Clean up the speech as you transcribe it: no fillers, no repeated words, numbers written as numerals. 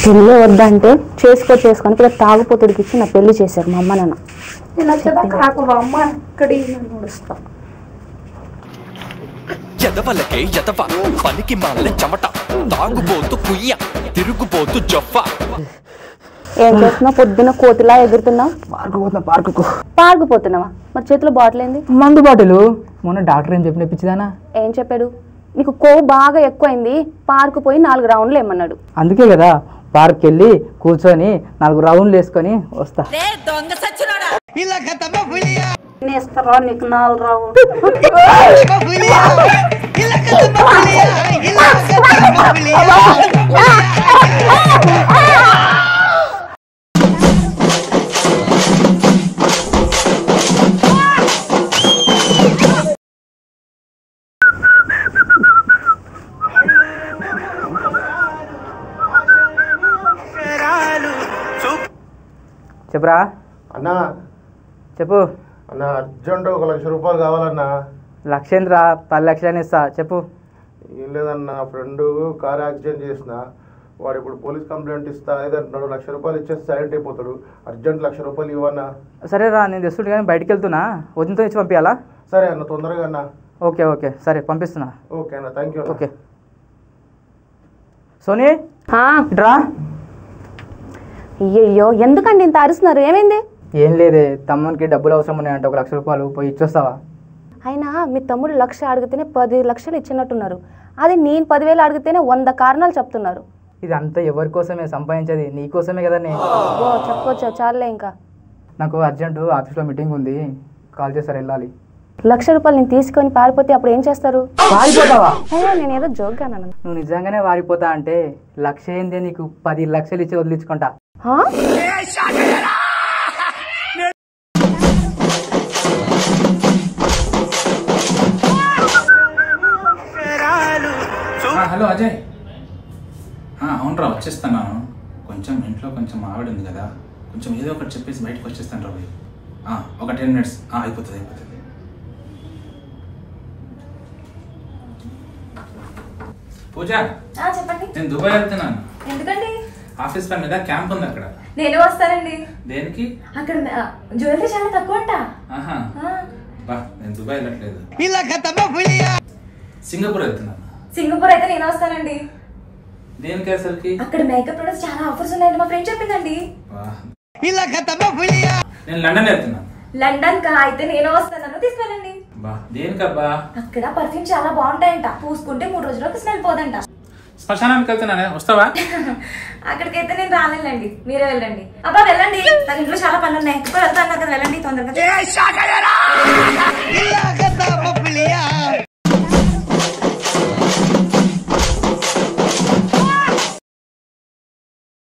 పెళ్ళి వద్దంటే చేసుకొని ఇక్కడ తాగుపోతుడికి ఇచ్చి నా పెళ్లి చేశారు మా అమ్మ నాన్న. ఎదవలకే ఎదవ పనికి మాల చెమట తాగుబోతు కుయ్య తిరుగుబోతు జొఫ. ఏం చేస్తున్నావు? పొద్దున్న కోతిలా ఎగురుతున్నావు. పార్కు పోతున్నావా? మరి చేతిలో బాటిల్ ఏంది? మందు బాటిల్. మొన్న డాక్టర్ ఏం చెప్పిన పిచ్చిదానా? ఏం చెప్పాడు? నీకు కొవ్వు బాగా ఎక్కువైంది, పార్కు పోయి 4 రౌండ్లు ఏమన్నాడు. అందుకే కదా పార్క్ వెళ్ళి కూర్చొని 4 రౌండ్లు వేసుకొని వస్తా. నీకు 4 రౌండ్లు చెప్పురా అన్నా. చెప్పు అన్న, అర్జెంట్ 1 లక్ష రూపాయలు కావాలన్నా. లక్షేంద్ర 10 లక్షలని ఇస్తా. చెప్పు. ఏం లేదన్నా, ఫ్రెండ్ కార్ యాక్సిడెంట్ చేసిన వాడు ఇప్పుడు పోలీస్ కంప్లైంట్ ఇస్తా ఏదంటున్నాడు. 1 లక్ష రూపాయలు ఇచ్చేసి సైలెంట్ అయిపోతాడు. అర్జెంట్ 1 లక్ష రూపాయలు ఇవ్వన్నా. సరే రా, నేను తెస్తుంటే కానీ బయటికి వెళ్తున్నా, వదినతో ఇచ్చి పంపించాలా? సరే అన్న, తొందరగా అన్న. ఓకే ఓకే సరే పంపిస్తున్నా. ఓకే అన్న, థ్యాంక్ యూ. ఓకే సోనీ డ్రా. అయ్యో ఎందుకండి ఇంత అరుస్తున్నారు? ఏమైంది? ఏం లేదే, తమ్మునికి డబ్బులు అవసరం ఉన్నాయంట, 1 లక్ష రూపాయలు పోయి ఇచ్చొస్తావా? అయినా మీ తమ్ముడు 1 లక్ష అడిగితేనే 10 లక్షలు ఇచ్చినట్టున్నారు. అదే నేను 10,000 అడిగితేనే 100 కారణాలు చెప్తున్నారు. ఇది అంతా ఎవరి కోసమే సంపాదించేది, నీ కోసమే కదా. ఓ చెప్పొచ్చా? చాలే. ఇంకా నాకు అర్జెంటు ఆఫీస్లో మీటింగ్ ఉంది, కాల్ చేస్తారు, వెళ్ళాలి. 1 లక్ష రూపాయలు నేను తీసుకొని పారిపోతే అప్పుడు ఏం చేస్తారు? పారిపోతావా? నేను ఏదో జోక్గా అన్నాను. నువ్వు నిజంగానే పారిపోతా అంటే 1 లక్ష ఏందే, నీకు 10 లక్షలు ఇచ్చి వదిలించుకుంటా. హలో అజయ్. అవునరా, వచ్చేస్తాను. కొంచెం ఇంట్లో కొంచెం ఆవిడ ఉంది కదా, కొంచెం ఏదో ఒకటి చెప్పేసి బయటకు వచ్చేస్తాను రా. ఒక 10 minutes అయిపోతుంది. పూజ, చెప్పండి. నేను దుబాయ్ వెళ్తున్నాను. ఎందుకండి? ఆఫీస్ పని మీద క్యాంప్ ఉంది అక్కడ. నేను వస్తానండి. దేనికి? అక్కడ జ్యువెలరీ చాలా తక్కువ అంట. నేను దుబాయ్ వెళ్ళట్లేదు, సింగపూర్ వెళ్తున్నాను. సింగపూర్ అయితే నేను వస్తానండి. దేనికి అసలుకి? అక్కడ మేకప్ ప్రొడక్ట్స్ చాలా ఆఫర్స్ ఉన్నాయండి, మా ఫ్రెండ్ చెప్పిందండి. నేను లండన్ వెళ్తున్నాను. లండన్ కా? అయితే నేను వస్తాను, తీసుకెళ్ళండి. దేనికబ్బా? అక్కడ పర్ఫ్యూమ్ చాలా బాగుంటాయంట, పూసుకుంటే 3 రోజులకు స్మెల్ పోదంట. శ్మశానానికి వెళ్తున్నానే, వస్తావా? అక్కడికైతే నేను రాలేండి, మీరే వెళ్ళండి. అబ్బా వెళ్ళండి, నాకు ఇంట్లో చాలా పనులు ఉన్నాయి. వెళ్తాను కదా, వెళ్ళండి తొందరగా.